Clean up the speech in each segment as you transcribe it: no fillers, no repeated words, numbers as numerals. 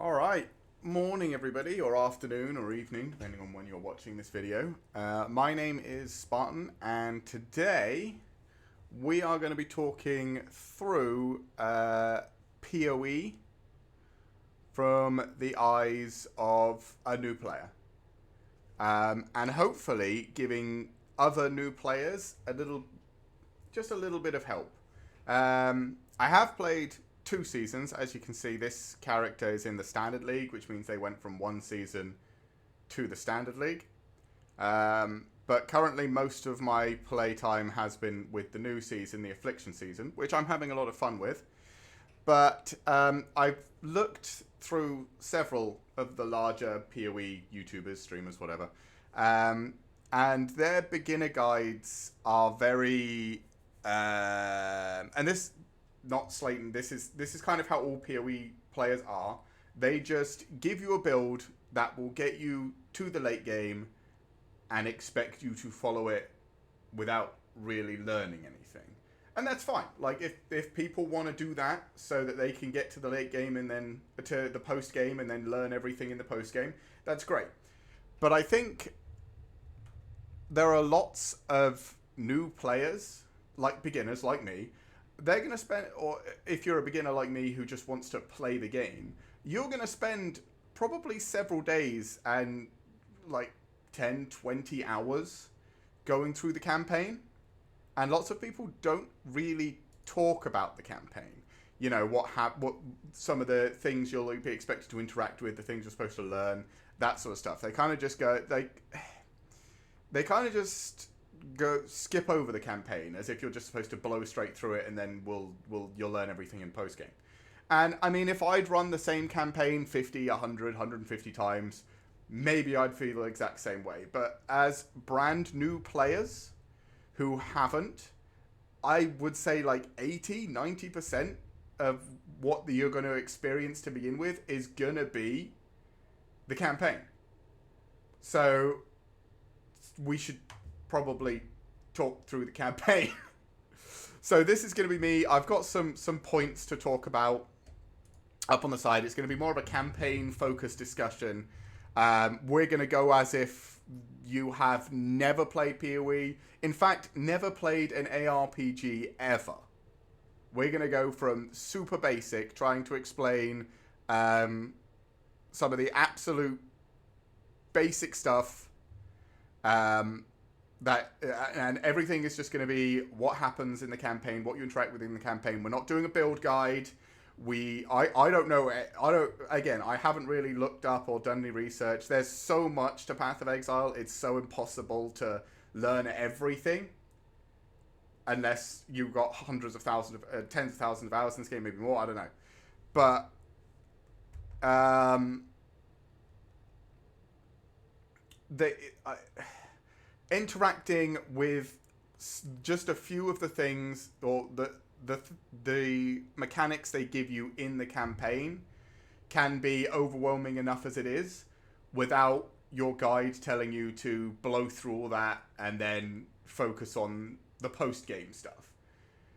All right. Morning, everybody, or afternoon, or evening, depending on when you're watching this video. My name is Spartan, and today we are going to be talking through PoE from the eyes of a new player. And hopefully giving other new players just a little bit of help. I have played 2 seasons. As you can see, this character is in the Standard League, which means they went from 1 season to the Standard League. But currently, most of my playtime has been with the new season, the Affliction season, which I'm having a lot of fun with. But I've looked through several of the larger PoE YouTubers, streamers, whatever, and their beginner guides are very... and this... Not slating. This is kind of how all PoE players are. They just give you a build that will get you to the late game and expect you to follow it without really learning anything. And that's fine. Like, if people want to do that so that they can get to the late game and then to the post game and then learn everything in the post game, that's great. But I think there are lots of new players, like beginners like me. They're going to spend, or if you're a beginner like me who just wants to play the game, you're going to spend probably several days and like 10, 20 hours going through the campaign. And lots of people don't really talk about the campaign. You know, what some of the things you'll be expected to interact with, the things you're supposed to learn, that sort of stuff. They kind of just go, they kind of just skip over the campaign as if you're just supposed to blow straight through it and then you'll learn everything in post game. And I mean, if I'd run the same campaign 50, 100, 150 times, maybe I'd feel the exact same way. But as brand new players who haven't, I would say like 80, 90% of what you're going to experience to begin with is going to be the campaign. So we should probably talk through the campaign. So this is going to be me. I've got some points to talk about up on the side. It's going to be more of a campaign focused discussion. We're going to go as if you have never played PoE. In fact, never played an ARPG ever. We're going to go from super basic, trying to explain some of the absolute basic stuff. And everything is just going to be what happens in the campaign, what you interact with in the campaign. We're not doing a build guide. I don't know. I haven't really looked up or done any research. There's so much to Path of Exile. It's so impossible to learn everything unless you've got hundreds of thousands of, tens of thousands of hours in this game, maybe more. I don't know. But, interacting with just a few of the things or the mechanics they give you in the campaign can be overwhelming enough as it is without your guide telling you to blow through all that and then focus on the post-game stuff.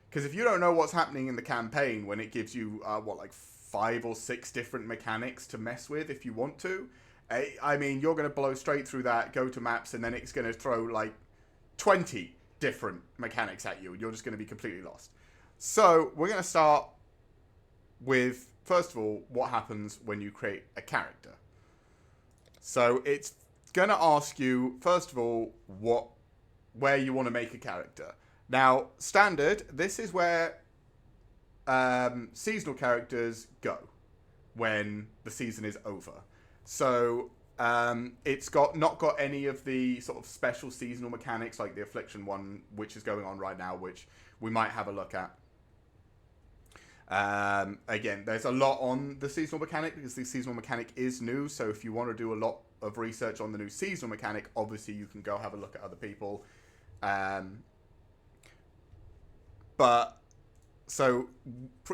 Because if you don't know what's happening in the campaign when it gives you, like 5 or 6 different mechanics to mess with if you want to, I mean, you're going to blow straight through that, go to maps, and then it's going to throw like 20 different mechanics at you. You're just going to be completely lost. So we're going to start with, first of all, what happens when you create a character. So it's going to ask you, first of all, where you want to make a character. Now, standard, this is where seasonal characters go when the season is over. So it's not got any of the sort of special seasonal mechanics like the Affliction one, which is going on right now, which we might have a look at. Again, there's a lot on the seasonal mechanic because the seasonal mechanic is new. So if you want to do a lot of research on the new seasonal mechanic, obviously you can go have a look at other people. But so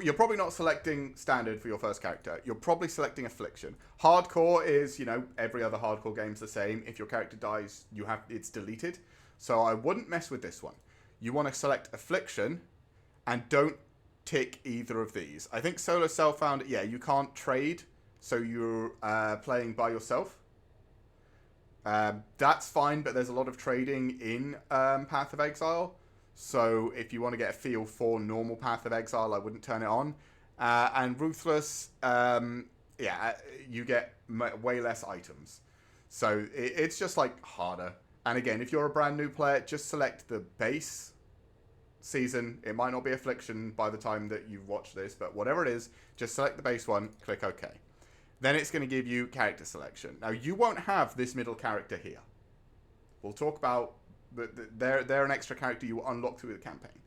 you're probably not selecting standard for your first character. You're probably selecting Affliction. Hardcore is, you know, every other hardcore game's the same. If your character dies, it's deleted. So I wouldn't mess with this one. You want to select Affliction and don't tick either of these. I think Solo Self found, yeah, you can't trade so you're playing by yourself. That's fine, but there's a lot of trading in Path of Exile. So if you want to get a feel for normal Path of Exile, I wouldn't turn it on. And Ruthless, yeah, you get way less items. So it's just like harder. And again, if you're a brand new player, just select the base season. It might not be Affliction by the time that you watch this, but whatever it is, just select the base one, click OK. Then it's going to give you character selection. Now, you won't have this middle character here. We'll talk about... They're an extra character you unlock through the campaign.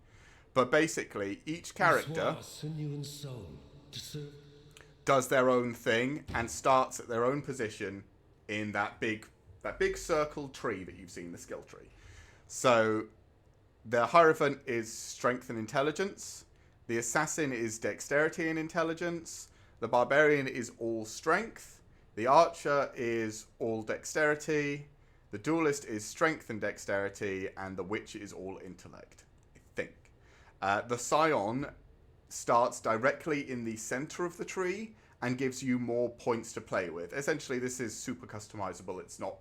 But basically, each character does their own thing and starts at their own position in that big circle tree that you've seen, the skill tree. So, the Hierophant is strength and intelligence. The Assassin is dexterity and intelligence. The Barbarian is all strength. The Archer is all dexterity. The Duelist is strength and dexterity. And the Witch is all intellect, I think. The Scion starts directly in the center of the tree and gives you more points to play with. Essentially, this is super customizable. It's not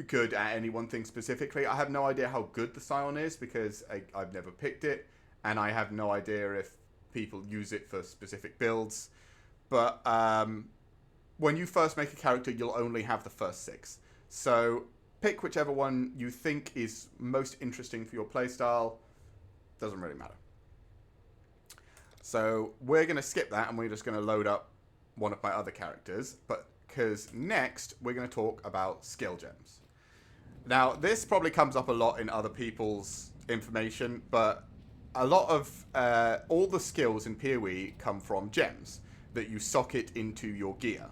good at any one thing specifically. I have no idea how good the Scion is because I've never picked it. And I have no idea if people use it for specific builds. But when you first make a character, you'll only have the first 6. So pick whichever one you think is most interesting for your playstyle. Doesn't really matter. So we're going to skip that and we're just going to load up one of my other characters. But because next we're going to talk about skill gems. Now this probably comes up a lot in other people's information, but a lot of all the skills in PoE come from gems that you socket into your gear.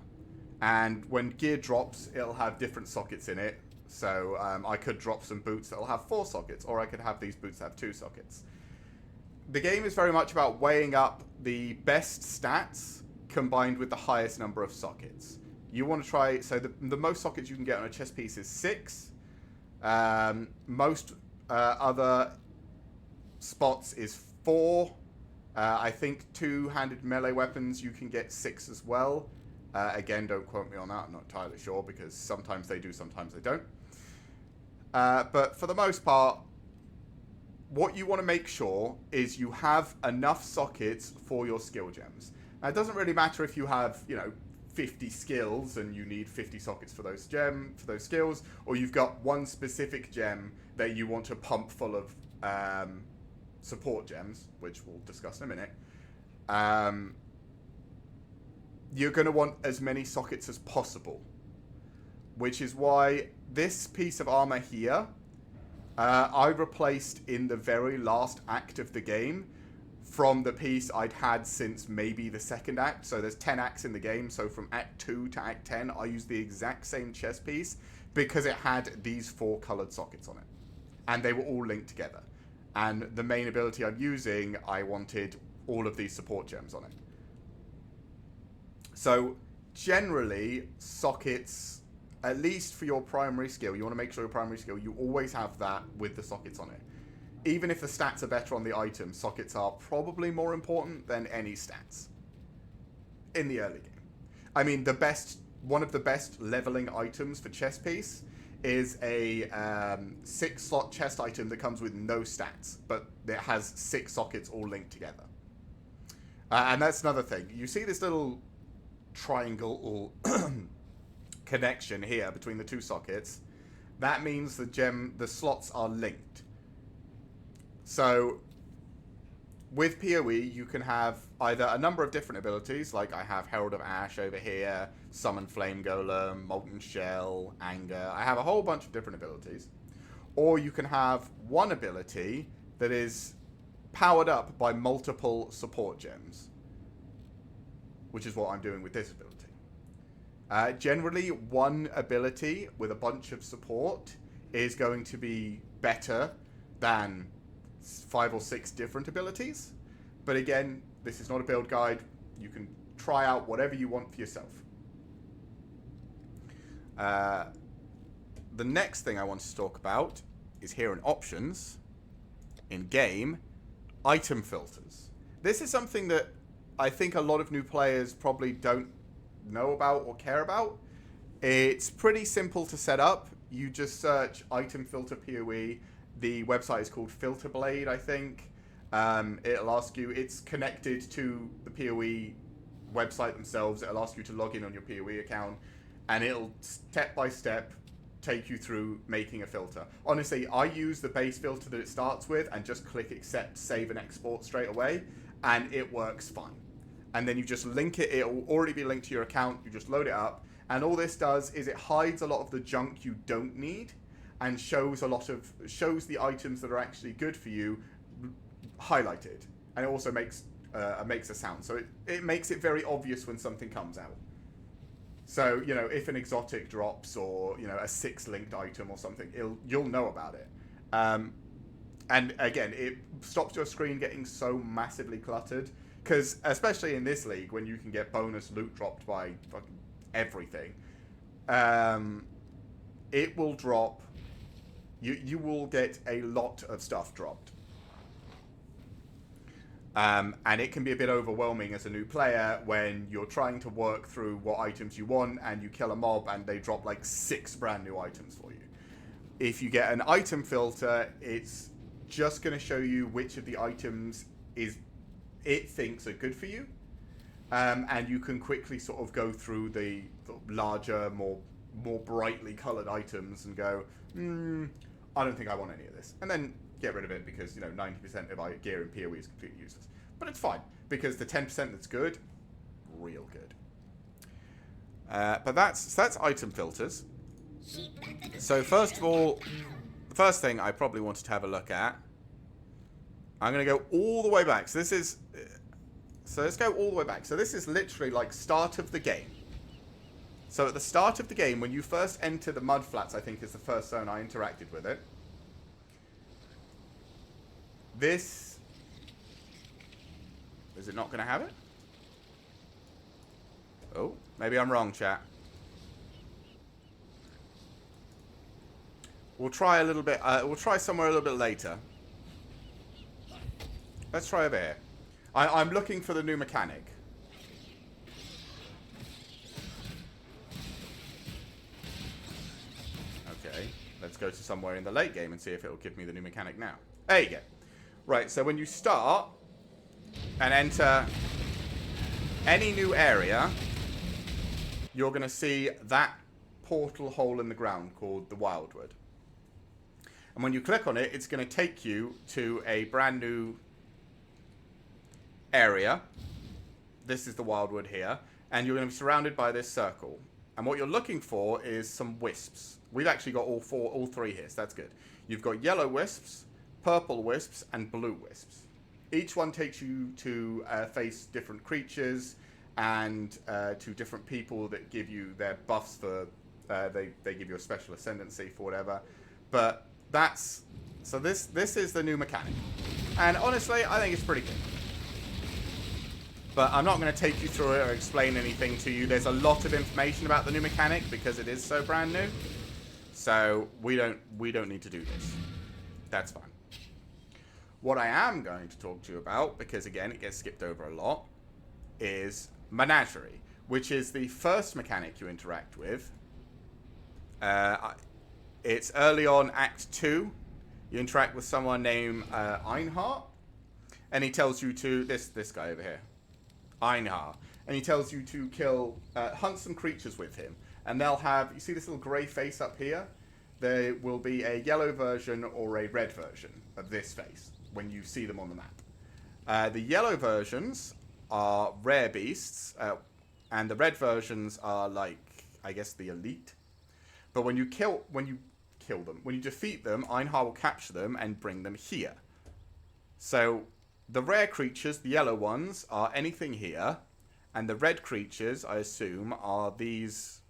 And when gear drops, it'll have different sockets in it. So I could drop some boots that'll have 4 sockets, or I could have these boots that have 2 sockets. The game is very much about weighing up the best stats combined with the highest number of sockets. You want to try, so the most sockets you can get on a chest piece is 6. Most other spots is 4. I think 2-handed melee weapons you can get 6 as well. Again, don't quote me on that. I'm not entirely sure because sometimes they do, sometimes they don't. But for the most part, what you want to make sure is you have enough sockets for your skill gems. Now, it doesn't really matter if you have, 50 skills and you need 50 sockets for those skills, or you've got one specific gem that you want to pump full of support gems, which we'll discuss in a minute. You're going to want as many sockets as possible, which is why this piece of armor here I replaced in the very last act of the game from the piece I'd had since maybe the second act. So there's 10 acts in the game, so from act 2 to act 10 I used the exact same chest piece because it had these 4 colored sockets on it and they were all linked together. And the main ability I'm using, I wanted all of these support gems on it. So generally, sockets, at least for your primary skill, you want to make sure your primary skill, you always have that with the sockets on it. Even if the stats are better on the item, sockets are probably more important than any stats in the early game. I mean, one of the best leveling items for chest piece is a 6-slot chest item that comes with no stats, but it has 6 sockets all linked together. And that's another thing. You see this little triangle or connection here between the 2 sockets. That means the slots are linked. So with PoE, you can have either a number of different abilities, like I have Herald of Ash over here, Summon Flame Golem, Molten Shell, Anger. I have a whole bunch of different abilities. Or you can have one ability that is powered up by multiple support gems, which is what I'm doing with this ability. Generally, one ability with a bunch of support is going to be better than 5 or 6 different abilities. But again, this is not a build guide. You can try out whatever you want for yourself. The next thing I want to talk about is here in options, in game, item filters. This is something that I think a lot of new players probably don't know about or care about. It's pretty simple to set up. You just search item filter PoE. The website is called Filterblade, I think. It'll ask you, it's connected to the PoE website themselves. It'll ask you to log in on your PoE account, and it'll step by step take you through making a filter. Honestly, I use the base filter that it starts with and just click accept, save, and export straight away, and it works fine. And then you just link it. It'll already be linked to your account. You just load it up, and all this does is it hides a lot of the junk you don't need, and shows the items that are actually good for you highlighted, and it also makes a sound. So it makes it very obvious when something comes out. So, you know, if an exotic drops, or, you know, a 6-linked item or something, you'll know about it. And again, it stops your screen getting so massively cluttered, because especially in this league, when you can get bonus loot dropped by fucking everything, it will drop. You will get a lot of stuff dropped. And it can be a bit overwhelming as a new player when you're trying to work through what items you want, and you kill a mob and they drop like 6 brand new items for you. If you get an item filter, it's just going to show you which of the items it thinks are good for you. And you can quickly sort of go through the larger, more brightly colored items and go, I don't think I want any of this. And then get rid of it, because, you know, 90% of our gear in PoE is completely useless. But it's fine, because the 10% that's good, real good. But that's item filters. So first of all, the first thing I probably wanted to have a look at, I'm going to go all the way back. So let's go all the way back. So this is literally like start of the game. So at the start of the game, when you first enter the mud flats, I think is the first zone I interacted with it. This... Is it not going to have it? Oh, maybe I'm wrong, chat. We'll try a little bit... we'll try somewhere a little bit later. Let's try over here. I'm looking for the new mechanic. Okay, let's go to somewhere in the late game and see if it will give me the new mechanic now. There you go. Right, so when you start and enter any new area, you're going to see that portal hole in the ground called the Wildwood. And when you click on it, it's going to take you to a brand new area. This is the Wildwood here. And you're going to be surrounded by this circle. And what you're looking for is some wisps. We've actually got all three here, so that's good. You've got yellow wisps, purple wisps, and blue wisps. Each one takes you to face different creatures and to different people that give you their buffs for... they give you a special ascendancy for whatever. But that's... So this is the new mechanic. And honestly, I think it's pretty good. But I'm not going to take you through it or explain anything to you. There's a lot of information about the new mechanic because it is so brand new. So we don't need to do this. That's fine. What I am going to talk to you about, because again it gets skipped over a lot, is menagerie, which is the first mechanic you interact with. It's early on Act 2. You interact with someone named Einhart, and he tells you to this guy over here, Einhart, and he tells you to hunt some creatures with him, and they'll have, you see this little grey face up here? There will be a yellow version or a red version of this face when you see them on the map. The yellow versions are rare beasts, and the red versions are like, I guess, the elite. But when you defeat them, Einhar will capture them and bring them here. So the rare creatures, the yellow ones, are anything here, and the red creatures, I assume, are these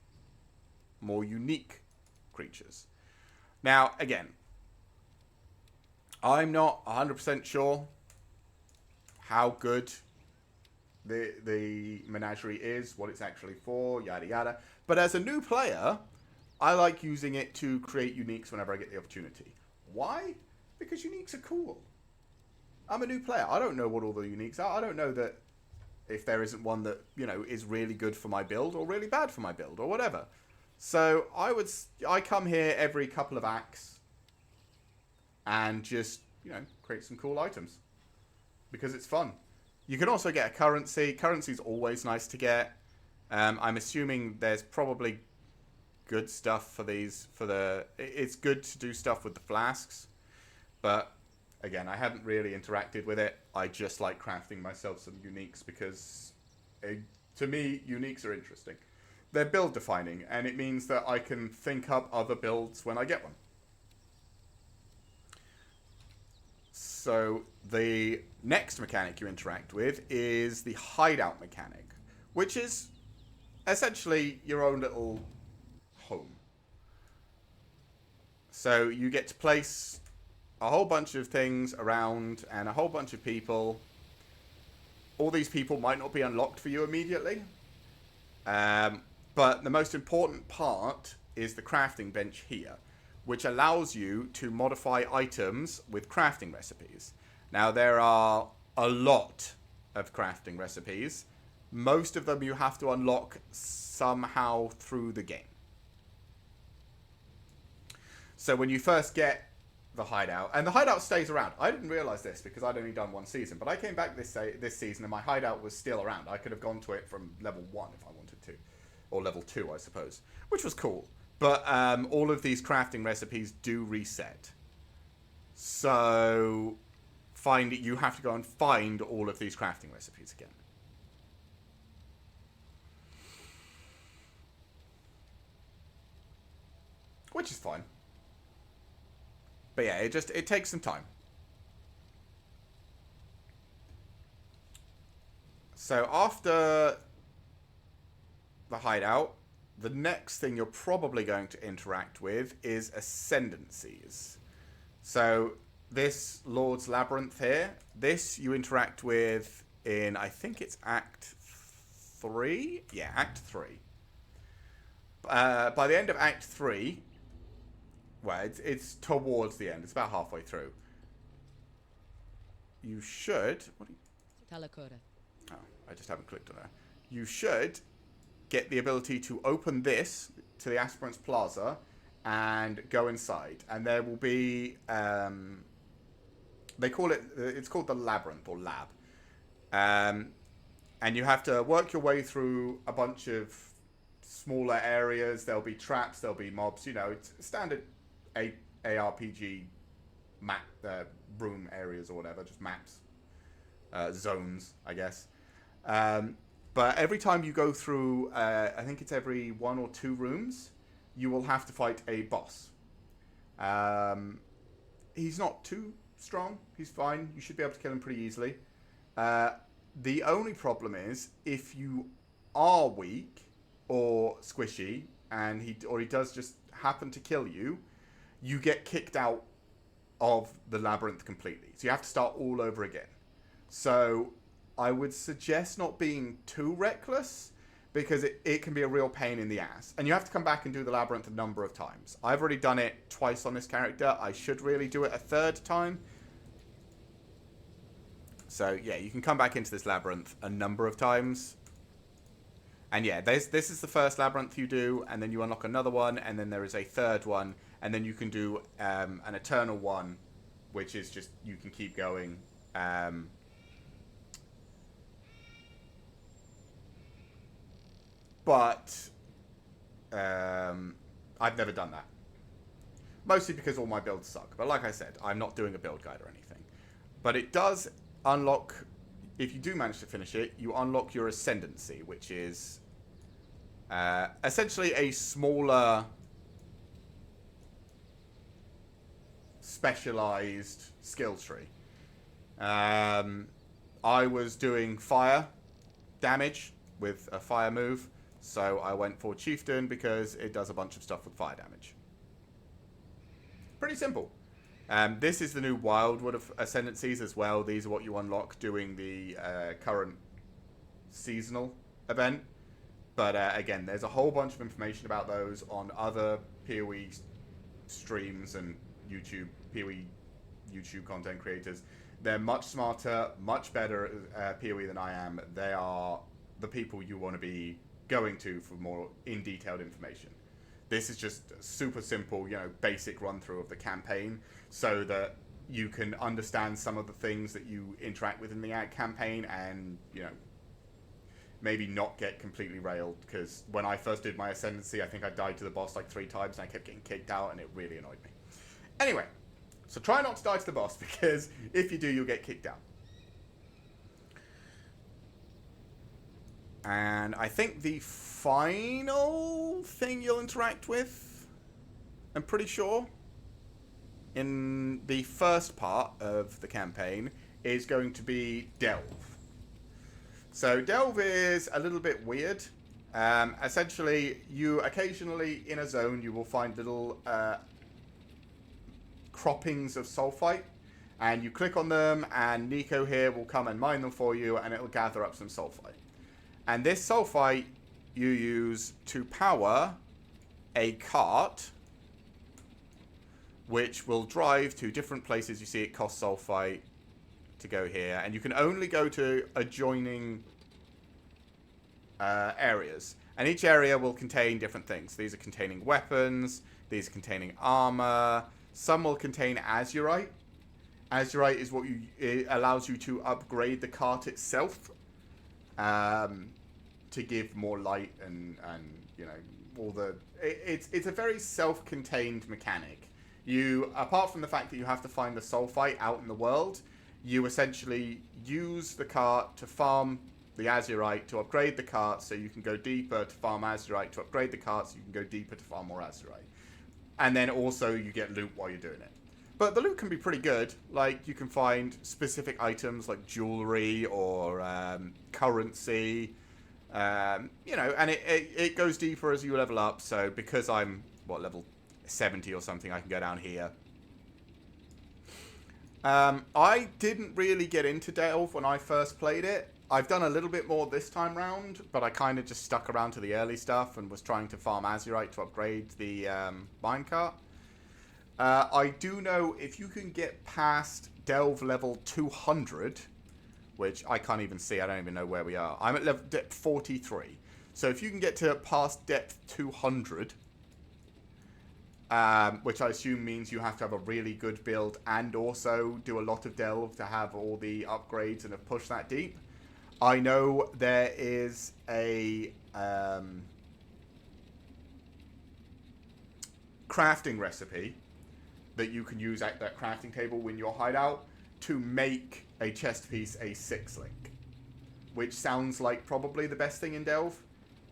more unique creatures. Now, again, I'm not 100% sure how good the menagerie is, what it's actually for, yada yada. But as a new player, I like using it to create uniques whenever I get the opportunity. Why? Because uniques are cool. I'm a new player. I don't know what all the uniques are. I don't know that if there isn't one that, you know, is really good for my build or really bad for my build or whatever. So I come here every couple of acts and just, you know, create some cool items because it's fun. You can also get a currency. Currency's always nice to get. I'm assuming there's probably good stuff for these, it's good to do stuff with the flasks, but again, I haven't really interacted with it. I just like crafting myself some uniques because, to me, uniques are interesting. They're build defining, and it means that I can think up other builds when I get one. So the next mechanic you interact with is the hideout mechanic, which is essentially your own little home. So you get to place a whole bunch of things around and a whole bunch of people. All these people might not be unlocked for you immediately. But the most important part is the crafting bench here, which allows you to modify items with crafting recipes. Now, there are a lot of crafting recipes. Most of them you have to unlock somehow through the game. So when you first get the hideout, and the hideout stays around. I didn't realize this because I'd only done one season, but I came back this season and my hideout was still around. I could have gone to it from level 1 if I wanted to, or level 2, I suppose, which was cool. But all of these crafting recipes do reset. So you have to go and find all of these crafting recipes again. Which is fine. But yeah, it takes some time. So after the hideout, the next thing you're probably going to interact with is ascendancies. So this Lord's Labyrinth here, this you interact with in, I think it's Act 3? Yeah, Act 3. By the end of Act 3, well, it's towards the end. It's about halfway through. You should... Oh, I just haven't clicked on it. You should get the ability to open this to the Aspirants Plaza and go inside. And there will be... they call it... It's called the Labyrinth or Lab. And you have to work your way through a bunch of smaller areas. There'll be traps. There'll be mobs. You know, it's standard ARPG map, room areas or whatever, just maps, zones, I guess. But every time you go through, I think it's every 1 or 2 rooms, you will have to fight a boss. He's not too strong. He's fine. You should be able to kill him pretty easily. The only problem is if you are weak or squishy and he does just happen to kill you, you get kicked out of the labyrinth completely. So you have to start all over again. So I would suggest not being too reckless because it can be a real pain in the ass. And you have to come back and do the labyrinth a number of times. I've already done it twice on this character. I should really do it a 3rd time. So yeah, you can come back into this labyrinth a number of times. And yeah, this is the first labyrinth you do, and then you unlock another one, and then there is a 3rd one, and then you can do an eternal one, which is just, you can keep going. But I've never done that. Mostly because all my builds suck. But like I said, I'm not doing a build guide or anything. But it does unlock, if you do manage to finish it, you unlock your ascendancy, which is essentially a smaller specialized skill tree. I was doing fire damage with a fire move, so I went for Chieftain because it does a bunch of stuff with fire damage. Pretty simple. This is the new Wildwood of Ascendancies as well. These are what you unlock doing the current seasonal event. But again, there's a whole bunch of information about those on other PoE streams and PoE YouTube content creators. They're much smarter, much better at PoE than I am. They are the people you want to be going to for more in-detailed information. This is just a super simple, basic run-through of the campaign so that you can understand some of the things that you interact with in the ad campaign and, maybe not get completely railed, because when I first did my ascendancy, I think I died to the boss like 3 times and I kept getting kicked out and it really annoyed me. Anyway, so try not to die to the boss, because if you do, you'll get kicked out. And I think the final thing you'll interact with, I'm pretty sure, in the first part of the campaign, is going to be Delve. So Delve is a little bit weird. Essentially, you occasionally, in a zone, you will find little croppings of sulfite, and you click on them, and Nico here will come and mine them for you, and it'll gather up some sulfite. And this sulfite you use to power a cart, which will drive to different places. You see it costs sulfite to go here, and you can only go to adjoining areas, and each area will contain different things. These are containing weapons, these are containing armor, some will contain azurite. Azurite is what it allows you to upgrade the cart itself, to give more light and all the it's a very self-contained mechanic. You, apart from the fact that you have to find the sulfite out in the world, you essentially use the cart to farm the azurite to upgrade the cart, so you can go deeper to farm azurite to upgrade the cart, so you can go deeper to farm more azurite. And then also you get loot while you're doing it. But the loot can be pretty good. Like, you can find specific items like jewelry or currency, and it goes deeper as you level up. So because I'm, level 70 or something, I can go down here. I didn't really get into Delve when I first played it. I've done a little bit more this time round, but I kind of just stuck around to the early stuff and was trying to farm azurite to upgrade the minecart. I do know if you can get past Delve level 200, which I can't even see, I don't even know where we are. I'm at level depth 43. So if you can get to past depth 200, which I assume means you have to have a really good build and also do a lot of Delve to have all the upgrades and have pushed that deep. I know there is a crafting recipe that you can use at that crafting table in your hideout to make a chest piece a 6-link, which sounds like probably the best thing in Delve,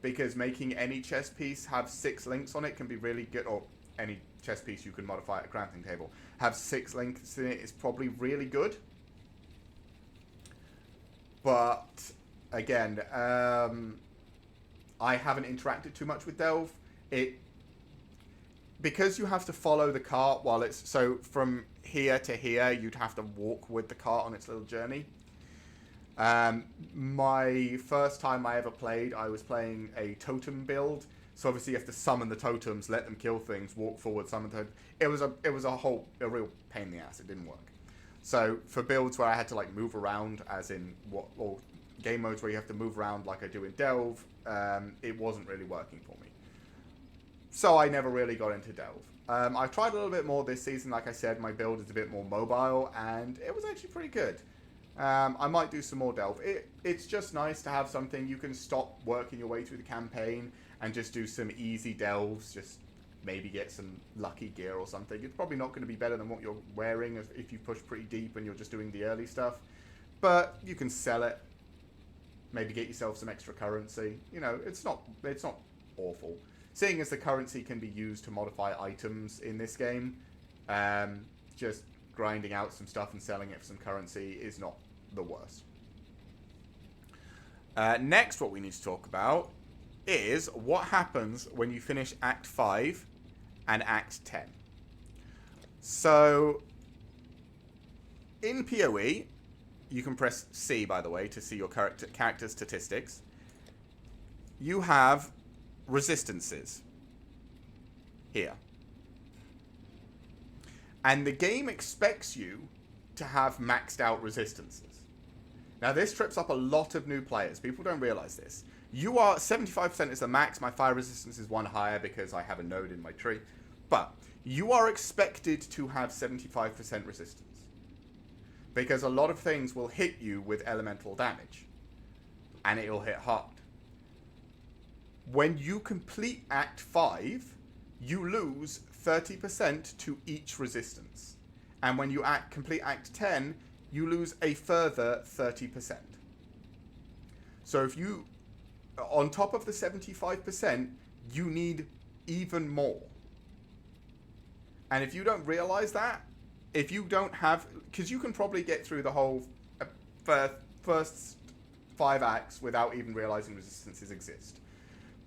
because making any chest piece have 6 links on it can be really good, or any chest piece you can modify at a crafting table have 6 links in it is probably really good. But again, I haven't interacted too much with Delve. Because you have to follow the cart while it's, so from here to here, you'd have to walk with the cart on its little journey. My first time I ever played, I was playing a totem build. So obviously you have to summon the totems, let them kill things, walk forward, summon the totems. It was a real pain in the ass. It didn't work. So for builds where I had to like move around, as in or game modes where you have to move around like I do in Delve, it wasn't really working for me. So I never really got into Delve. I've tried a little bit more this season. Like I said, my build is a bit more mobile, and it was actually pretty good. I might do some more Delve. It's just nice to have something you can stop working your way through the campaign and just do some easy Delves, just maybe get some lucky gear or something. It's probably not going to be better than what you're wearing if you push pretty deep and you're just doing the early stuff. But you can sell it. Maybe get yourself some extra currency. It's not awful. Seeing as the currency can be used to modify items in this game, just grinding out some stuff and selling it for some currency is not the worst. Next, what we need to talk about is what happens when you finish Act 5 and Act 10. So, in PoE, you can press C, by the way, to see your character statistics. You have resistances here. And the game expects you to have maxed out resistances. Now this trips up a lot of new players. People don't realize this. You are 75% is the max. My fire resistance is one higher because I have a node in my tree. But you are expected to have 75% resistance. Because a lot of things will hit you with elemental damage. And it'll hit hard. When you complete Act 5, you lose 30% to each resistance. And when you complete Act 10, you lose a further 30%. So if you, on top of the 75%, you need even more. And if you don't realize that, if you don't have, because you can probably get through the whole first 5 acts without even realizing resistances exist.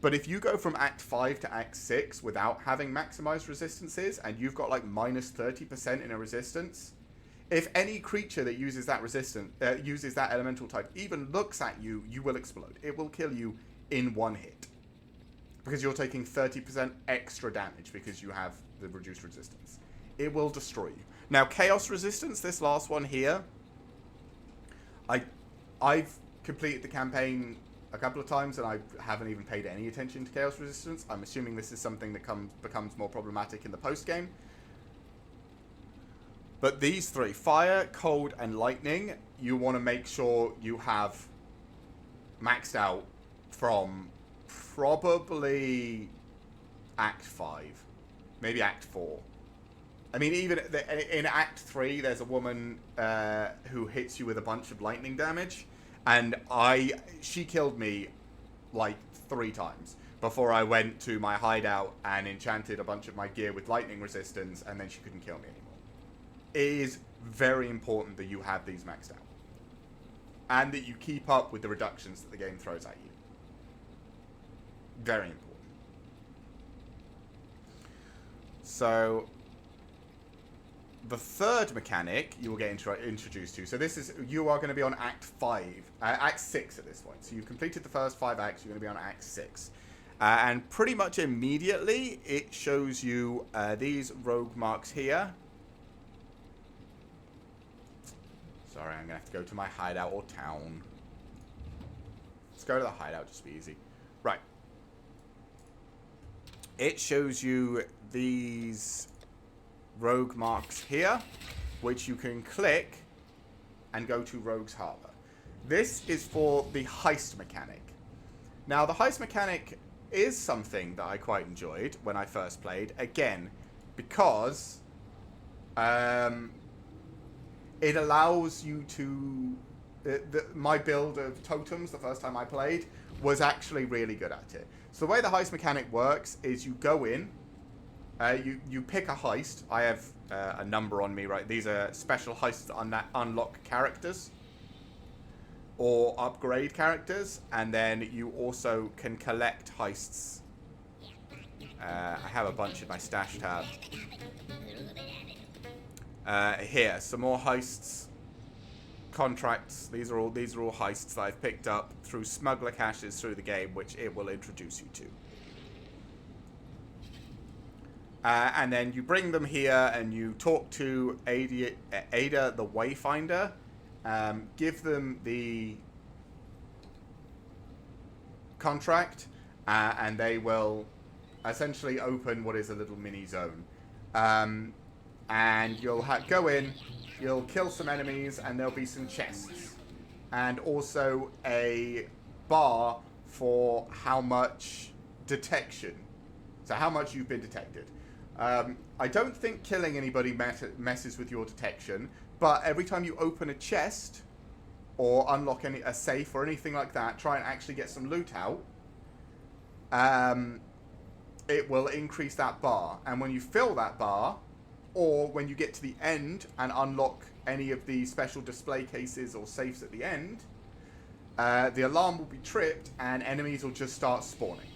But if you go from Act 5 to Act 6 without having maximized resistances, and you've got like minus 30% in a resistance, if any creature that uses that uses that elemental type even looks at you, you will explode. It will kill you in one hit. Because you're taking 30% extra damage because you have the reduced resistance. It will destroy you. Now, Chaos Resistance, this last one here, I've completed the campaign a couple of times and I haven't even paid any attention to Chaos Resistance. I'm assuming this is something that becomes more problematic in the post-game. But these three, Fire, Cold, and Lightning, you want to make sure you have maxed out from probably Act 5, maybe Act 4. I mean, even in Act 3, there's a woman who hits you with a bunch of lightning damage, and she killed me like 3 times before I went to my hideout and enchanted a bunch of my gear with lightning resistance, and then she couldn't kill me anymore. It is very important that you have these maxed out, and that you keep up with the reductions that the game throws at you. Very important. So the third mechanic you will get introduced to. So this is, you are going to be on Act 6 at this point. So you've completed the first 5 acts, you're going to be on Act 6. And pretty much immediately it shows you these rogue marks here. Sorry, I'm going to have to go to my hideout or town. Let's go to the hideout, just to be easy. Right. It shows you these rogue marks here, which you can click and go to Rogue's Harbor. This is for the heist mechanic. Now, the heist mechanic is something that I quite enjoyed when I first played. Again, because it allows you to... my build of totems the first time I played was actually really good at it. So the way the heist mechanic works is you go in, you pick a heist. I have a number on me, right? These are special heists that unlock characters or upgrade characters, and then you also can collect heists. I have a bunch in my stash tab. Here, some more heists, contracts. These are all heists that I've picked up through smuggler caches through the game, which it will introduce you to. And then you bring them here and you talk to Ada the Wayfinder. Give them the contract, and they will essentially open what is a little mini zone. And you'll go in, you'll kill some enemies, and there'll be some chests. And also a bar for how much detection. So how much you've been detected. I don't think killing anybody messes with your detection, but every time you open a chest or unlock a safe or anything like that, try and actually get some loot out, it will increase that bar. And when you fill that bar, or when you get to the end and unlock any of the special display cases or safes at the end, the alarm will be tripped and enemies will just start spawning.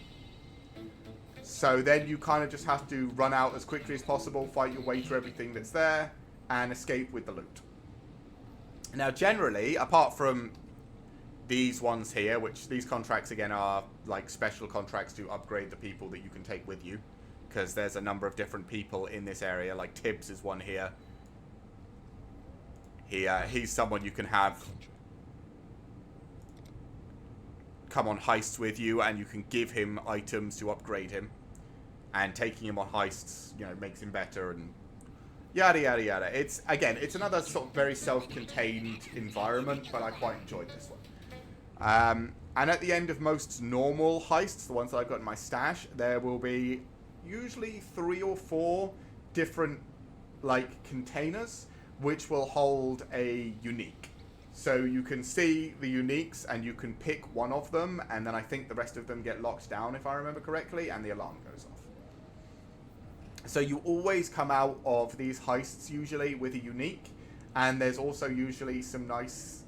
So then you kind of just have to run out as quickly as possible, fight your way through everything that's there, and escape with the loot. Now, generally, apart from these ones here, which these contracts, again, are like special contracts to upgrade the people that you can take with you, because there's a number of different people in this area, like Tibbs is one here. He's someone you can have come on heists with you, and you can give him items to upgrade him. And taking him on heists, you know, makes him better and yada yada yada. It's another sort of very self-contained environment, but I quite enjoyed this one. And at the end of most normal heists, the ones that I've got in my stash, there will be usually 3 or 4 different like containers which will hold a unique. So you can see the uniques and you can pick one of them, and then I think the rest of them get locked down if I remember correctly, and the alarm goes off. So you always come out of these heists usually with a unique, and there's also usually some nice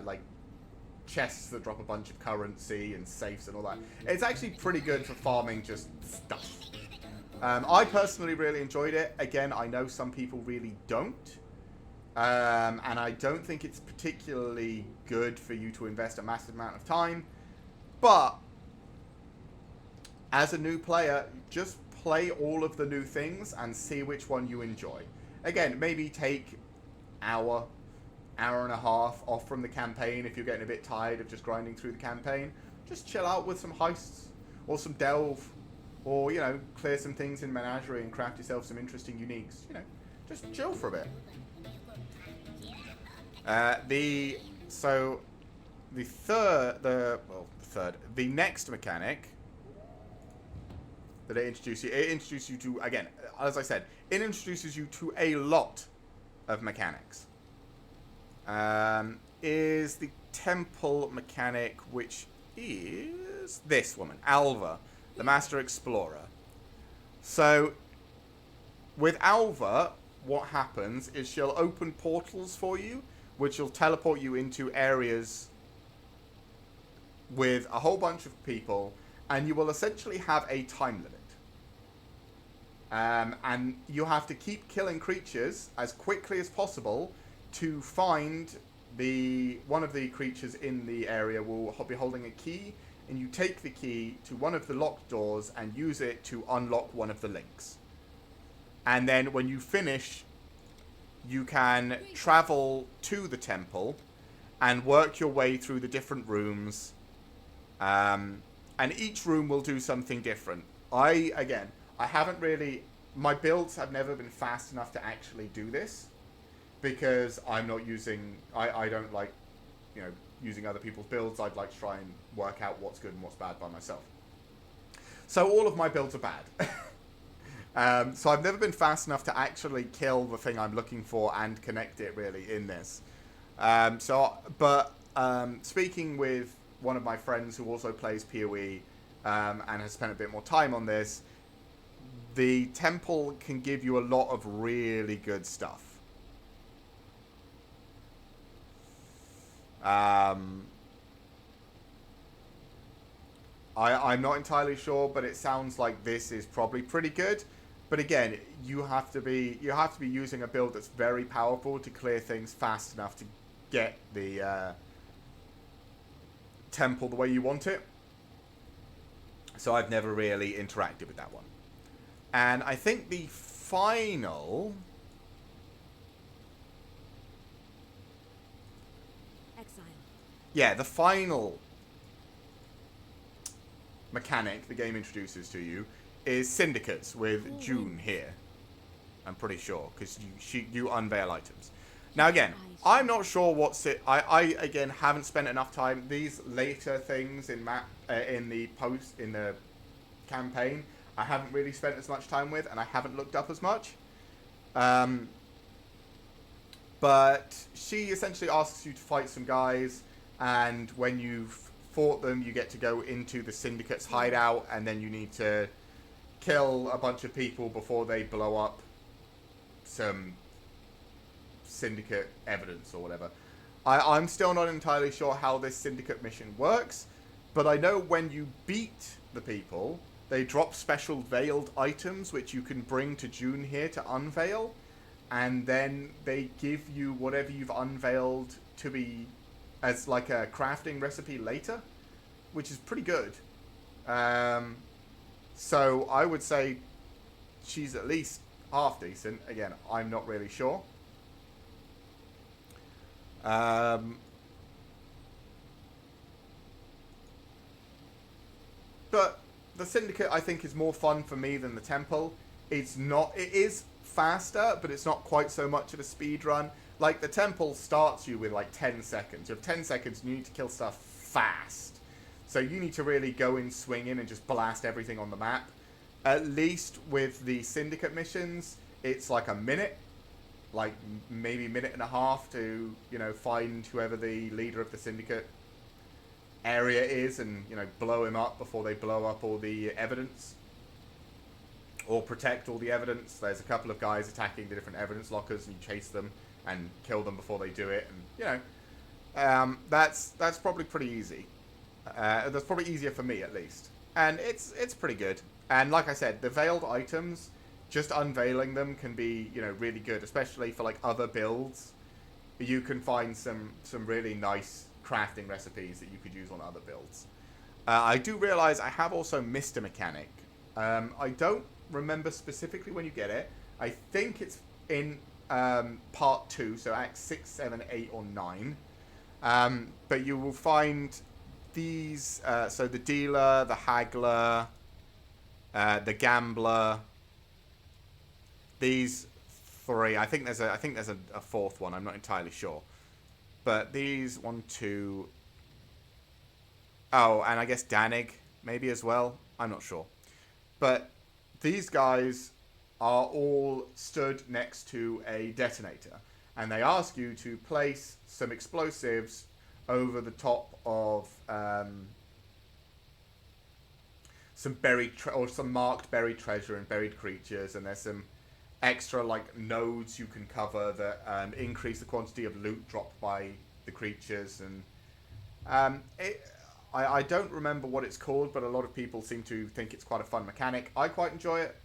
like chests that drop a bunch of currency and safes and all that. It's actually pretty good for farming just stuff. I personally really enjoyed it. Again, I know some people really don't. And I don't think it's particularly good for you to invest a massive amount of time. But as a new player, just play all of the new things and see which one you enjoy. Again, maybe take hour and a half off from the campaign if you're getting a bit tired of just grinding through the campaign. Just chill out with some heists or some delve, or, you know, clear some things in menagerie and craft yourself some interesting uniques. You know, just chill for a bit. The next mechanic that it introduces you to, again, as I said, it introduces you to a lot of mechanics. Is the temple mechanic, which is this woman, Alva, the Master Explorer. So, with Alva, what happens is she'll open portals for you, which will teleport you into areas with a whole bunch of people, and you will essentially have a time limit. And you have to keep killing creatures as quickly as possible to find one of the creatures in the area will be holding a key, and you take the key to one of the locked doors and use it to unlock one of the links. And then when you finish, you can travel to the temple and work your way through the different rooms. And each room will do something different. I haven't really... My builds have never been fast enough to actually do this, because I'm not using... I don't like, you know, using other people's builds. I'd like to try and work out what's good and what's bad by myself. So all of my builds are bad. So I've never been fast enough to actually kill the thing I'm looking for and connect it really in this. Speaking with one of my friends who also plays PoE and has spent a bit more time on this, the temple can give you a lot of really good stuff. I'm not entirely sure, but it sounds like this is probably pretty good. But again, you have to be using a build that's very powerful to clear things fast enough to get the temple the way you want it. So I've never really interacted with that one. And I think the final... Exile. Yeah, the final mechanic the game introduces to you is syndicates with June here. I'm pretty sure, because you unveil items. Now again, I'm not sure what's it. I again haven't spent enough time. These later things in the campaign, I haven't really spent as much time with, and I haven't looked up as much. But she essentially asks you to fight some guys, and when you've fought them, you get to go into the syndicate's hideout, and then you need to kill a bunch of people before they blow up some syndicate evidence or whatever. I'm still not entirely sure how this syndicate mission works, but I know when you beat the people, they drop special veiled items which you can bring to June here to unveil, and then they give you whatever you've unveiled to be as like a crafting recipe later, which is pretty good. So I would say she's at least half decent. Again, I'm not really sure. Um, but the Syndicate, I think, is more fun for me than the Temple. It's not. It is faster, but it's not quite so much of a speed run. Like, the Temple starts you with like 10 seconds. You have 10 seconds and you need to kill stuff fast. So you need to really go in swinging and just blast everything on the map. At least with the Syndicate missions, it's like a minute. Like, maybe a minute and a half to, you know, find whoever the leader of the Syndicate area is and, you know, blow him up before they blow up all the evidence. Or protect all the evidence. There's a couple of guys attacking the different evidence lockers and you chase them and kill them before they do it. And, you know, that's probably pretty easy. That's probably easier for me, at least. And it's pretty good. And like I said, the veiled items, just unveiling them can be, you know, really good, especially for like other builds. You can find some really nice crafting recipes that you could use on other builds. I do realize I have also missed a mechanic. I don't remember specifically when you get it. I think it's in part 2, so Act 6, 7, 8, or 9. But you will find these, so the dealer, the haggler, the gambler. These 3. I think there's a fourth one. I'm not entirely sure. But these 1, 2. Oh, and I guess Danig maybe as well. I'm not sure. But these guys are all stood next to a detonator, and they ask you to place some explosives over the top of some buried or some marked buried treasure and buried creatures, and there's some extra like nodes you can cover that increase the quantity of loot dropped by the creatures. And I don't remember what it's called, but a lot of people seem to think it's quite a fun mechanic. I quite enjoy it.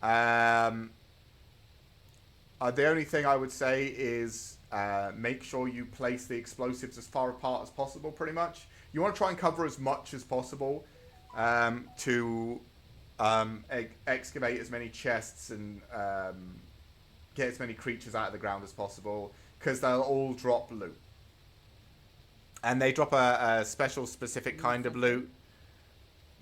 The only thing I would say is make sure you place the explosives as far apart as possible, pretty much. You want to try and cover as much as possible to excavate as many chests and get as many creatures out of the ground as possible, because they'll all drop loot. And they drop a special specific kind of loot,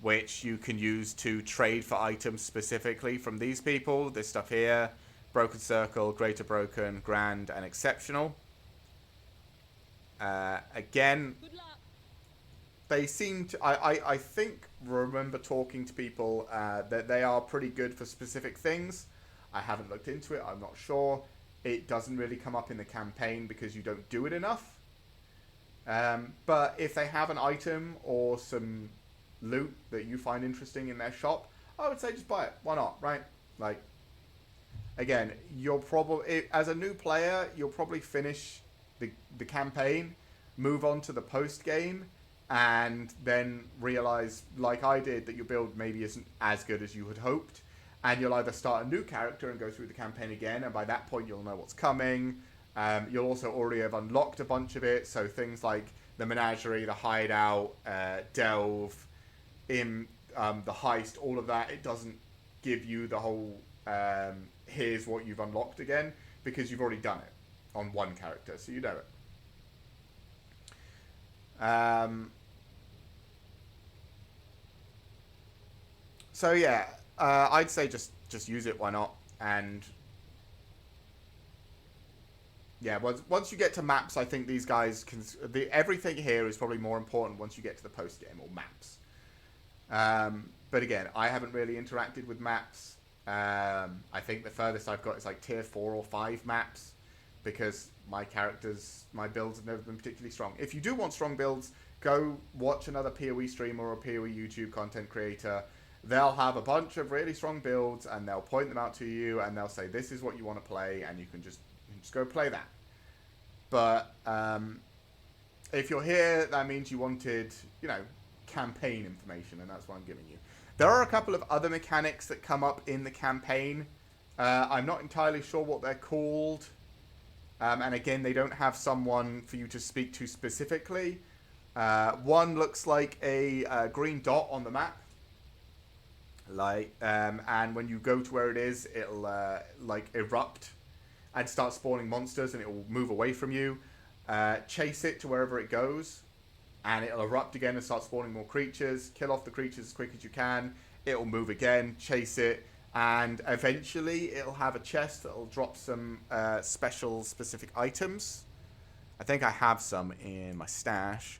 which you can use to trade for items specifically from these people. This stuff here: Broken Circle, Greater Broken, Grand, and Exceptional. Again, they seem to... I think, remember talking to people that they are pretty good for specific things. I haven't looked into it. I'm not sure. It doesn't really come up in the campaign because you don't do it enough. But if they have an item or some loot that you find interesting in their shop, I would say just buy it. Why not, right? Like, again, you'll probably, as a new player, you'll probably finish the campaign, move on to the post game, and then realize, like I did, that your build maybe isn't as good as you had hoped, and you'll either start a new character and go through the campaign again, and by that point you'll know what's coming. You'll also already have unlocked a bunch of it, so things like the menagerie, the hideout, delve, the heist, all of that. It doesn't give you the whole here's what you've unlocked again, because you've already done it on one character, so you know it. So yeah, I'd say just use it. Why not? And yeah, once you get to maps, I think these guys can... everything here is probably more important once you get to the post-game, or maps. But again, I haven't really interacted with maps. I think the furthest I've got is like tier 4 or 5 maps, because my builds have never been particularly strong. If you do want strong builds, go watch another PoE streamer or PoE YouTube content creator. They'll have a bunch of really strong builds, and they'll point them out to you, and they'll say, this is what you want to play, and you can just go play that. But if you're here, that means you wanted, you know, campaign information, and that's what I'm giving you. There are a couple of other mechanics that come up in the campaign. I'm not entirely sure what they're called. And again, they don't have someone for you to speak to specifically. One looks like a green dot on the map. And when you go to where it is, it'll like erupt. and start spawning monsters, and it will move away from you. Chase it to wherever it goes, and it'll erupt again and start spawning more creatures. Kill off the creatures as quick as you can. It'll move again, chase it, and eventually it'll have a chest that'll drop some special specific items. I think I have some in my stash.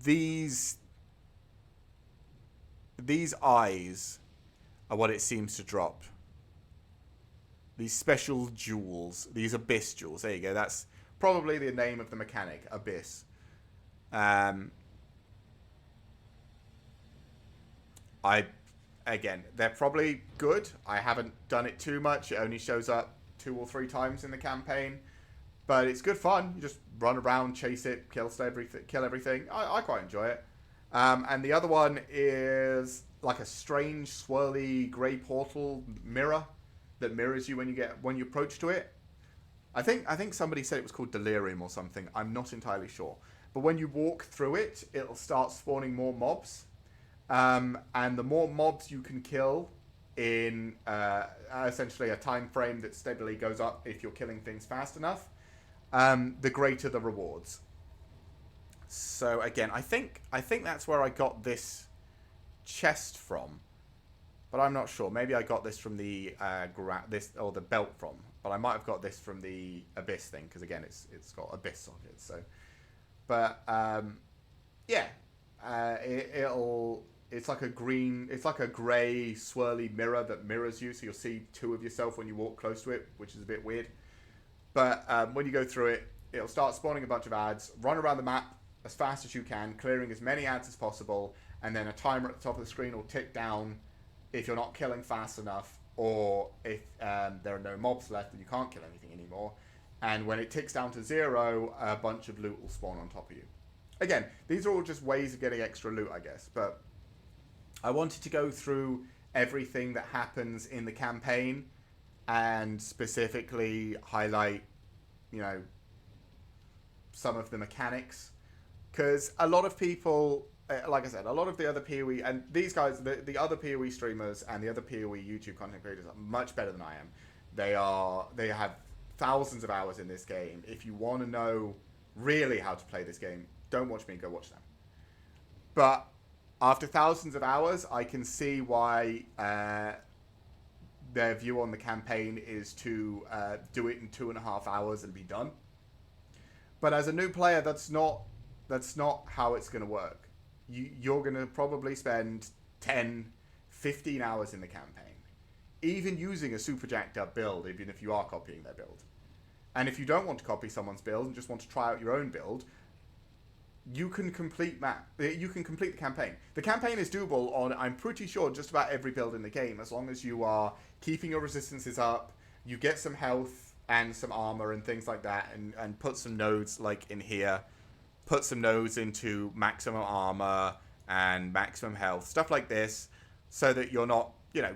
These eyes are what it seems to drop. These special jewels. These abyss jewels. There you go. That's probably the name of the mechanic. Abyss. Again, they're probably good. I haven't done it too much. It only shows up 2 or 3 times in the campaign. But it's good fun. You just run around, chase it, kill everything. I quite enjoy it. And the other one is like a strange, swirly, grey portal mirror that mirrors you when you approach to it. I think somebody said it was called delirium or something. I'm not entirely sure. But when you walk through it, it'll start spawning more mobs. And the more mobs you can kill in essentially a time frame that steadily goes up if you're killing things fast enough, the greater the rewards. So again, I think that's where I got this chest from, but I'm not sure. Maybe I got this from the the belt from, but I might have got this from the abyss thing because again, it's got abyss sockets. So, but yeah, it's like a grey swirly mirror that mirrors you, so you'll see 2 of yourself when you walk close to it, which is a bit weird. But when you go through it, it'll start spawning a bunch of ads. Run around the map as fast as you can, clearing as many ads as possible, and then a timer at the top of the screen will tick down if you're not killing fast enough, or if there are no mobs left and you can't kill anything anymore. And when it ticks down to 0, a bunch of loot will spawn on top of you. Again, these are all just ways of getting extra loot, I guess, but I wanted to go through everything that happens in the campaign and specifically highlight, some of the mechanics. Because a lot of people, like I said, a lot of the other PoE, and these guys, the other PoE streamers and the other PoE YouTube content creators are much better than I am. They have thousands of hours in this game. If you want to know really how to play this game, don't watch me, go watch them. But after thousands of hours, I can see why their view on the campaign is to do it in 2.5 hours and be done. But as a new player, that's not how it's going to work. You're going to probably spend 10, 15 hours in the campaign, even using a super jacked up build, even if you are copying their build. And if you don't want to copy someone's build and just want to try out your own build, you can complete the campaign. The campaign is doable on, I'm pretty sure, just about every build in the game, as long as you are keeping your resistances up, you get some health and some armor and things like that, and put some nodes like in here, put some nodes into maximum armor and maximum health, stuff like this, so that you're not,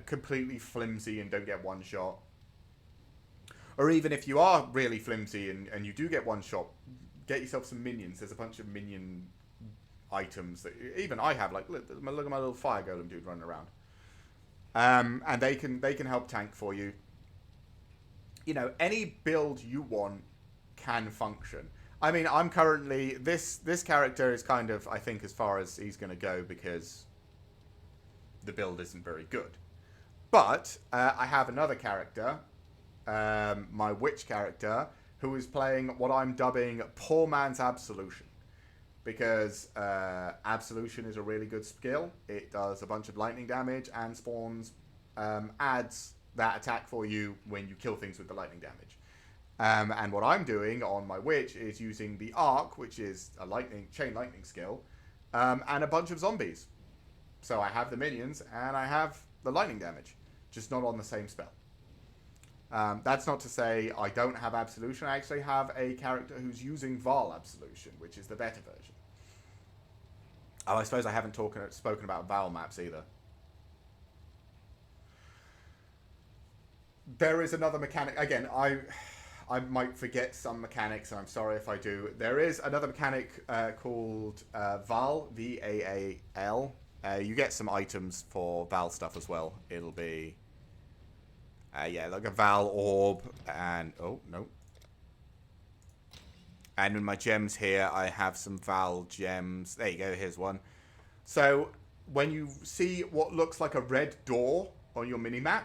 completely flimsy and don't get one shot. Or even if you are really flimsy and you do get one shot, get yourself some minions. There's a bunch of minion items that even I have. Like, look at my little fire golem dude running around. And they can help tank for you. Any build you want can function. I mean, I'm currently this character is kind of, I think, as far as he's going to go because the build isn't very good. But I have another character, my witch character, who is playing what I'm dubbing Poor Man's Absolution. Because Absolution is a really good skill. It does a bunch of lightning damage and spawns adds that attack for you when you kill things with the lightning damage. And what I'm doing on my witch is using the arc, which is a chain lightning skill, and a bunch of zombies. So I have the minions and I have the lightning damage, just not on the same spell. That's not to say I don't have Absolution. I actually have a character who's using Val Absolution, which is the better version. Oh, I suppose I haven't spoken about Val maps either. There is another mechanic. Again, I might forget some mechanics, and I'm sorry if I do. There is another mechanic called Val, V-A-A-L. You get some items for Val stuff as well. It'll be... Yeah, like a Val orb, and oh no. And in my gems here, I have some Val gems. There you go. Here's one. So when you see what looks like a red door on your minimap,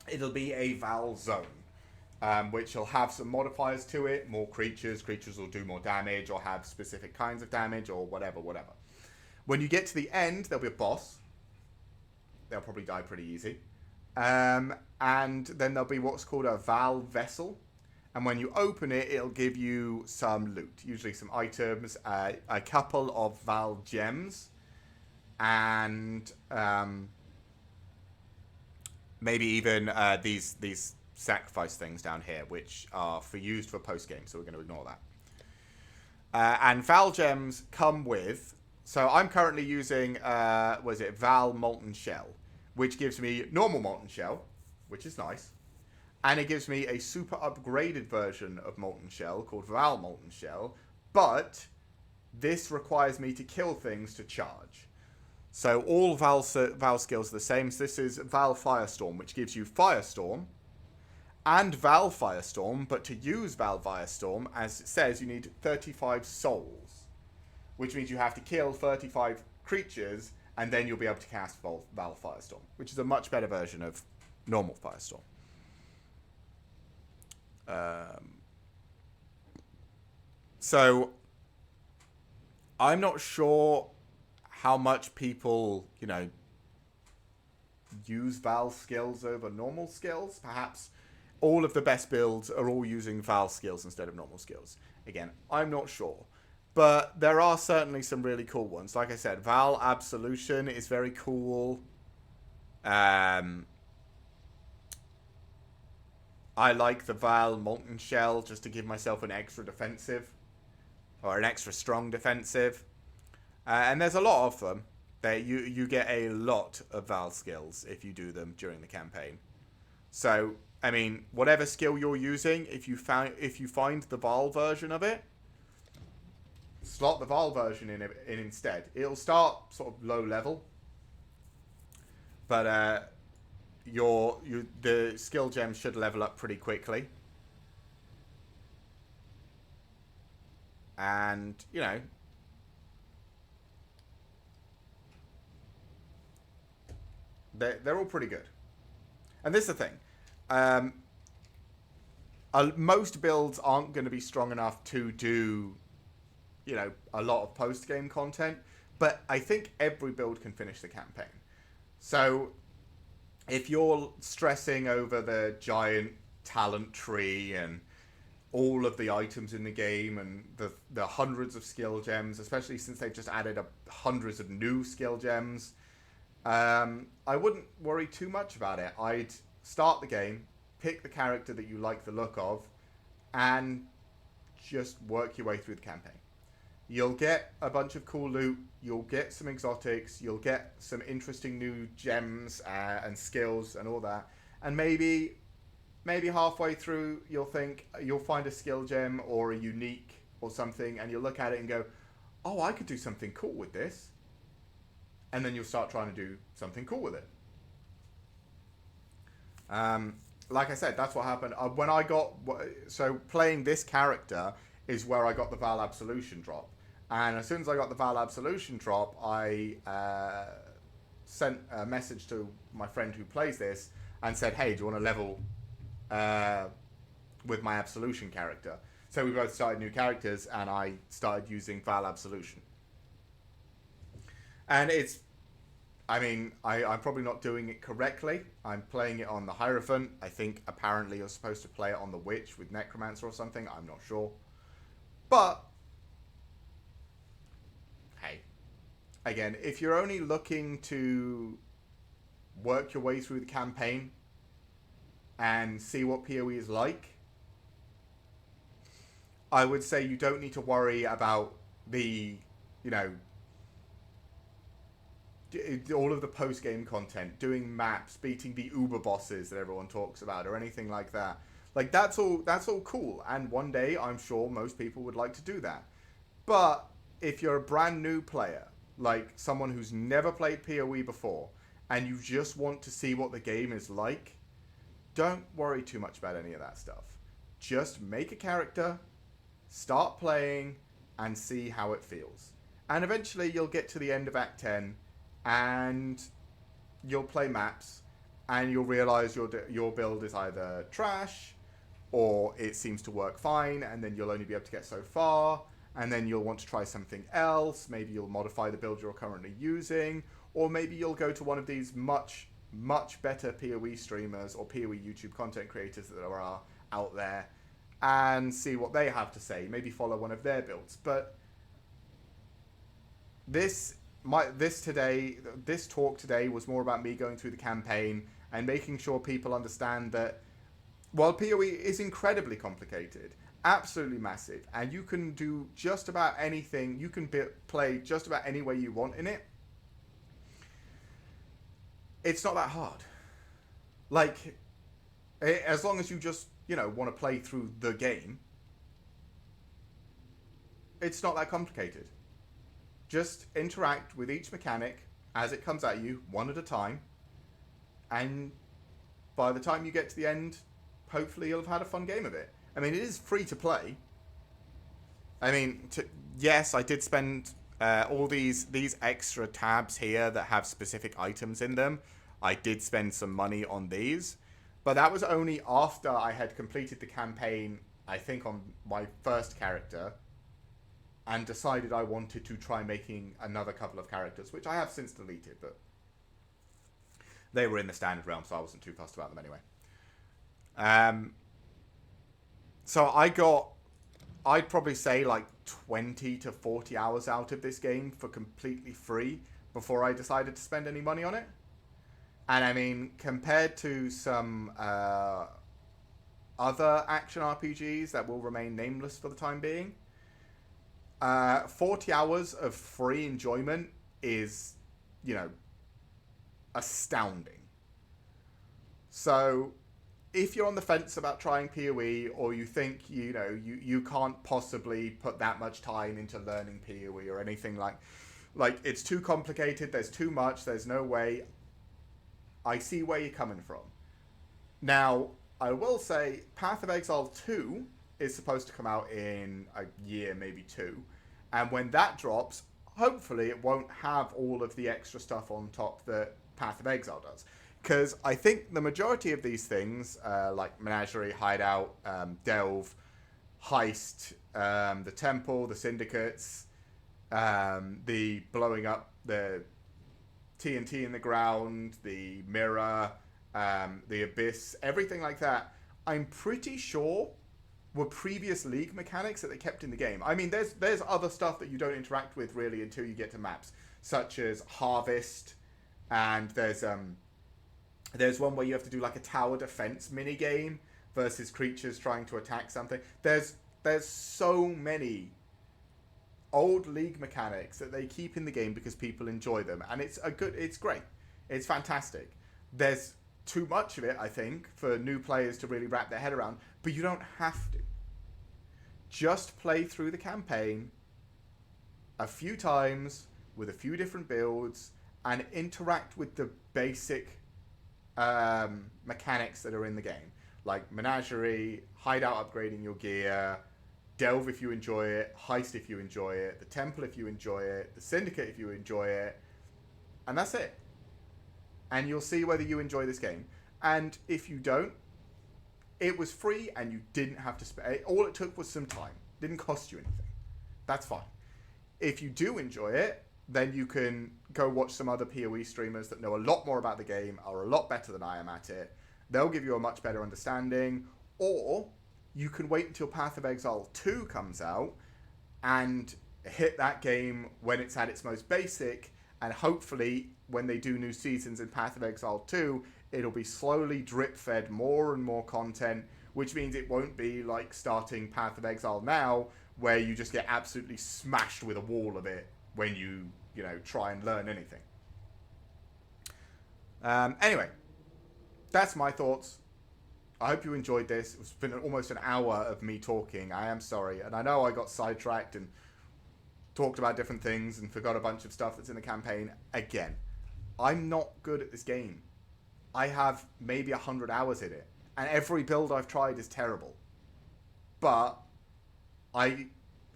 it'll be a Val zone, which will have some modifiers to it. More creatures. Creatures will do more damage or have specific kinds of damage or whatever. When you get to the end, there'll be a boss. They'll probably die pretty easy. And then there'll be what's called a Val vessel. And when you open it, it'll give you some loot. Usually some items, a couple of Val gems, and maybe even these sacrifice things down here, which are used for post-game, so we're going to ignore that. And Val gems come with... So I'm currently using, Val Molten Shell, which gives me normal Molten Shell, which is nice. And it gives me a super upgraded version of Molten Shell called Val Molten Shell. But this requires me to kill things to charge. So all Val skills are the same. So this is Val Firestorm, which gives you Firestorm and Val Firestorm. But to use Val Firestorm, as it says, you need 35 souls. Which means you have to kill 35 creatures, and then you'll be able to cast Val Firestorm. Which is a much better version of normal Firestorm. So I'm not sure how much people, use Val skills over normal skills. Perhaps all of the best builds are all using Val skills instead of normal skills. Again, I'm not sure. But there are certainly some really cool ones. Like I said, Val Absolution is very cool. I like the Val Molten Shell just to give myself an extra defensive. Or an extra strong defensive. And there's a lot of them. You get a lot of Val skills if you do them during the campaign. So, I mean, whatever skill you're using, if you find the Val version of it, slot the Val version in instead. It'll start sort of low level. But the skill gem should level up pretty quickly. And, they're all pretty good. And this is the thing. Most builds aren't going to be strong enough to do, a lot of post-game content. But I think every build can finish the campaign. So if you're stressing over the giant talent tree and all of the items in the game and the hundreds of skill gems, especially since they've just added hundreds of new skill gems, I wouldn't worry too much about it. I'd start the game, pick the character that you like the look of, and just work your way through the campaign. You'll get a bunch of cool loot, you'll get some exotics, you'll get some interesting new gems and skills and all that, and maybe halfway through you'll find a skill gem or a unique or something, and you'll look at it and go, oh, I could do something cool with this. And then you'll start trying to do something cool with it. Like I said, that's what happened. When I got... So playing this character is where I got the Val Absolution drop. And as soon as I got the Val Absolution drop, I sent a message to my friend who plays this and said, hey, do you want to level with my Absolution character? So we both started new characters, and I started using Val Absolution. And I'm probably not doing it correctly. I'm playing it on the Hierophant. I think apparently you're supposed to play it on the Witch with Necromancer or something. I'm not sure. But, hey. Again, if you're only looking to work your way through the campaign and see what PoE is like, I would say you don't need to worry about the, all of the post-game content, doing maps, beating the Uber bosses that everyone talks about, or anything like that. Like, that's all cool, and one day I'm sure most people would like to do that. But if you're a brand new player, like someone who's never played PoE before, and you just want to see what the game is like, don't worry too much about any of that stuff. Just make a character, start playing, and see how it feels. And eventually you'll get to the end of Act 10, and you'll play maps, and you'll realize your build is either trash, or it seems to work fine, and then you'll only be able to get so far, and then you'll want to try something else. Maybe you'll modify the build you're currently using, or maybe you'll go to one of these much better PoE streamers or PoE YouTube content creators that are out there and see what they have to say. Maybe follow one of their builds. But this talk today was more about me going through the campaign and making sure people understand that while PoE is incredibly complicated, absolutely massive, and you can do just about anything, you can play just about any way you want in it, it's not that hard. Like, as long as you just, want to play through the game, it's not that complicated. Just interact with each mechanic as it comes at you, one at a time, and by the time you get to the end, hopefully you'll have had a fun game of it. I mean, it is free to play. I mean, yes, I did spend all these extra tabs here that have specific items in them. I did spend some money on these, but that was only after I had completed the campaign, I think on my first character, and decided I wanted to try making another couple of characters, which I have since deleted, but they were in the standard realm, so I wasn't too fussed about them anyway. So I'd probably say like 20 to 40 hours out of this game for completely free before I decided to spend any money on it. And I mean, compared to some other action RPGs that will remain nameless for the time being, 40 hours of free enjoyment is, astounding. So if you're on the fence about trying PoE, or you think, you can't possibly put that much time into learning PoE or anything like it's too complicated, there's too much, there's no way, I see where you're coming from. Now, I will say Path of Exile 2 is supposed to come out in a year, maybe two. And when that drops, hopefully it won't have all of the extra stuff on top that Path of Exile does. Because I think the majority of these things, like Menagerie, Hideout, Delve, Heist, the Temple, the Syndicates, the blowing up the TNT in the ground, the Mirror, the Abyss, everything like that, I'm pretty sure were previous League mechanics that they kept in the game. I mean, there's other stuff that you don't interact with really until you get to maps, such as Harvest, and there's one where you have to do like a tower defense mini game versus creatures trying to attack something. There's so many old League mechanics that they keep in the game because people enjoy them, and it's great, it's fantastic. There's too much of it, I think, for new players to really wrap their head around, but you don't have to. Just play through the campaign a few times with a few different builds and interact with the basic mechanics that are in the game, like Menagerie, Hideout upgrading your gear, Delve if you enjoy it, Heist if you enjoy it, the Temple if you enjoy it, the Syndicate if you enjoy it, and that's it. And you'll see whether you enjoy this game. And if you don't, it was free and you didn't have to spend. All it took was some time. Didn't cost you anything. That's fine. If you do enjoy it, then you can go watch some other PoE streamers that know a lot more about the game, are a lot better than I am at it. They'll give you a much better understanding. Or you can wait until Path of Exile 2 comes out and hit that game when it's at its most basic, and hopefully when they do new seasons in Path of Exile 2, it'll be slowly drip-fed more and more content, which means it won't be like starting Path of Exile now, where you just get absolutely smashed with a wall of it when you try and learn anything. Anyway, that's my thoughts. I hope you enjoyed this. It's been almost an hour of me talking. I am sorry. And I know I got sidetracked and talked about different things and forgot a bunch of stuff that's in the campaign. Again, I'm not good at this game. I have maybe 100 hours in it. And every build I've tried is terrible. But I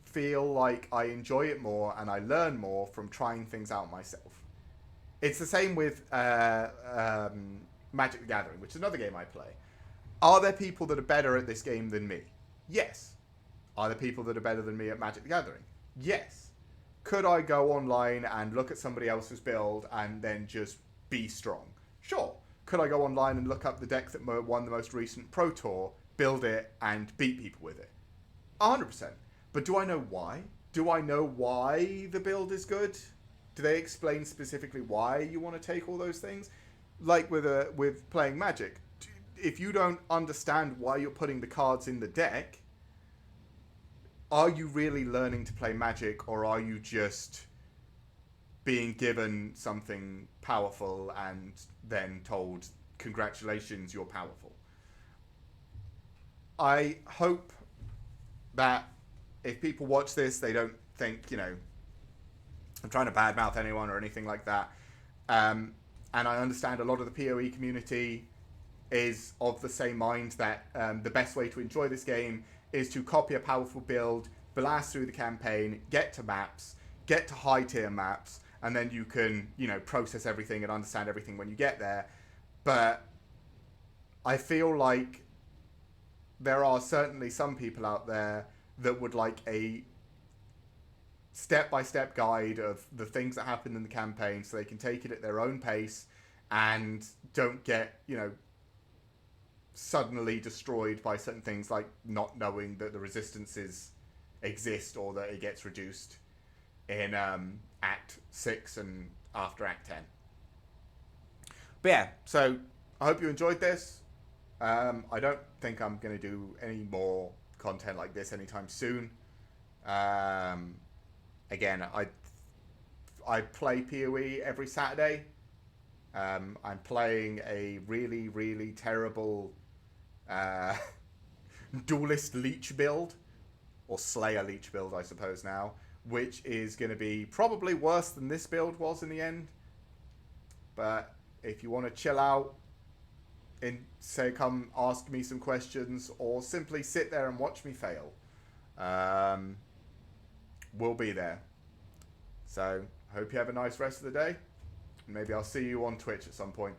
feel like I enjoy it more and I learn more from trying things out myself. It's the same with Magic the Gathering, which is another game I play. Are there people that are better at this game than me? Yes. Are there people that are better than me at Magic the Gathering? Yes. Could I go online and look at somebody else's build and then just be strong? Sure. Could I go online and look up the deck that won the most recent Pro Tour, build it, and beat people with it? 100%. But do I know why? Do I know why the build is good? Do they explain specifically why you want to take all those things? Like with playing Magic, if you don't understand why you're putting the cards in the deck, are you really learning to play Magic, or are you just being given something powerful and then told, congratulations, you're powerful? I hope that if people watch this, they don't think, I'm trying to badmouth anyone or anything like that. And I understand a lot of the PoE community is of the same mind that the best way to enjoy this game is to copy a powerful build, blast through the campaign, get to maps, get to high tier maps, and then you can, process everything and understand everything when you get there. But I feel like there are certainly some people out there that would like a step-by-step guide of the things that happen in the campaign so they can take it at their own pace and don't get, suddenly destroyed by certain things, like not knowing that the resistances exist or that it gets reduced in Act 6 and after Act 10. But yeah, so I hope you enjoyed this. I don't think I'm going to do any more content like this anytime soon. Again, I play PoE every Saturday. I'm playing a really, really terrible duelist leech build, or slayer leech build, I suppose now, which is going to be probably worse than this build was in the end. But if you want to chill out and say come ask me some questions or simply sit there and watch me fail, we'll be there. So hope you have a nice rest of the day, and maybe I'll see you on Twitch at some point.